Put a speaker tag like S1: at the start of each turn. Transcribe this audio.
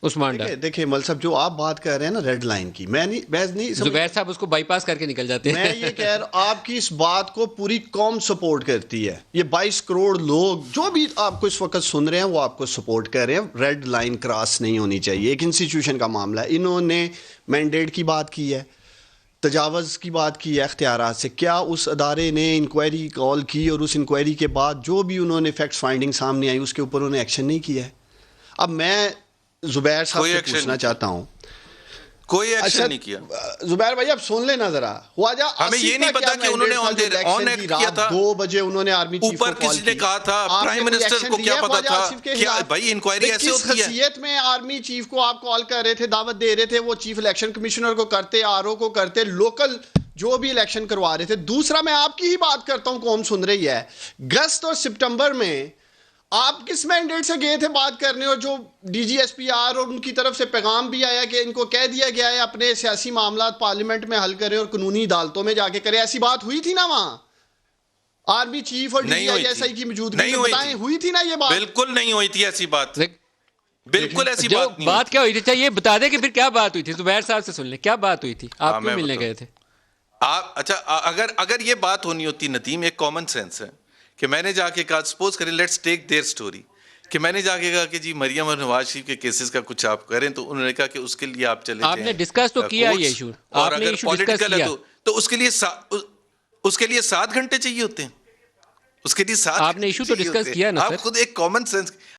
S1: عثمان ڈار.
S2: دیکھیں مل صاحب جو آپ بات کر رہے ہیں نا ریڈ لائن کی، میں نہیں
S1: زبیر صاحب اس کو بائی پاس کر کے نکل جاتے ہیں.
S2: میں یہ کہہ رہا ہوں آپ کی اس بات کو پوری قوم سپورٹ کرتی ہے. یہ 22 کروڑ لوگ جو بھی آپ کو اس وقت سن رہے ہیں وہ آپ کو سپورٹ کر رہے ہیں. ریڈ لائن کراس نہیں ہونی چاہیے. ایک انسٹیٹیوشن کا معاملہ ہے. انہوں نے مینڈیٹ کی بات کی ہے، تجاوز کی بات کی ہے اختیارات سے. کیا اس ادارے نے انکوائری کال کی اور اس انکوائری کے بعد جو بھی انہوں نے فیکٹس فائنڈنگ سامنے آئی اس کے اوپر انہوں نے ایکشن نہیں کیا ہے؟ اب میں زبیر صاحب سے پوچھنا چاہتا ہوں.
S3: کوئی ایکشن نہیں کیا.
S2: زبیر بھائی اب سن لینا ذرا. خواجہ
S3: ہمیں یہ نہیں پتا کہ انہوں نے آن ایکٹ کیا تھا.
S2: 2 بجے انہوں نے آرمی چیف کو
S3: اوپر
S2: کال
S3: کسی نے کہا تھا پرائم منسٹر کو کیا پتا تھا. کیا بھائی انکوائری ایسے ہوتی ہے؟
S2: کس حیثیت میں آرمی چیف کو آپ کال کر رہے تھے، دعوت دے رہے تھے؟ وہ چیف الیکشن کمشنر کو کرتے، آر او کو کرتے، لوکل جو بھی الیکشن کروا رہے تھے. دوسرا میں آپ کی ہی بات کرتا ہوں، قوم سن رہی ہے. اگست اور سپٹمبر میں آپ کس مینڈیٹ سے گئے تھے بات کرنے؟ اور جو D G S P R اور ان کی طرف سے پیغام بھی آیا کہ ان کو کہہ دیا گیا ہے اپنے سیاسی معاملات پارلیمنٹ میں حل کریں اور قانونی عدالتوں میں جا کے کریں. ایسی بات ہوئی تھی نا وہاں آرمی چیف اور ڈی جی ایس آئی کی موجودگی میں؟ بتائیں ہوئی تھی نا یہ بات؟
S3: بالکل نہیں ہوئی تھی ایسی بات. بالکل ایسی بات نہیں.
S1: بات کیا ہوئی تھی چاہیے بتا دیں کہ پھر کیا بات ہوئی تھی. زبیر صاحب سے سن لیں کیا بات ہوئی تھی. آپ کیوں ملنے گئے تھے؟
S3: اچھا اگر یہ بات ہونی ہوتی ندیم، ایک کامن سینس ہے کہ میں نے جا کے کہا، سپوز کریں لیٹس ٹیک دیئر سٹوری، کہ میں نے جا کے کہا کہ جی مریم اور نواز شریف کے کیسز کا کچھ آپ کریں، تو انہوں نے کہا کہ اس کے لیے آپ چلے جائیں.
S1: آپ نے ڈسکس تو کیا یہ ایشو،
S3: اور اگر پولیٹیکل ہے تو اس کے لیے 7 گھنٹے چاہیے ہوتے ہیں. اس کے لیے 7
S1: آپ نے ایشو تو ڈسکس کیا نا سر.
S3: آپ خود ایک کامن سینس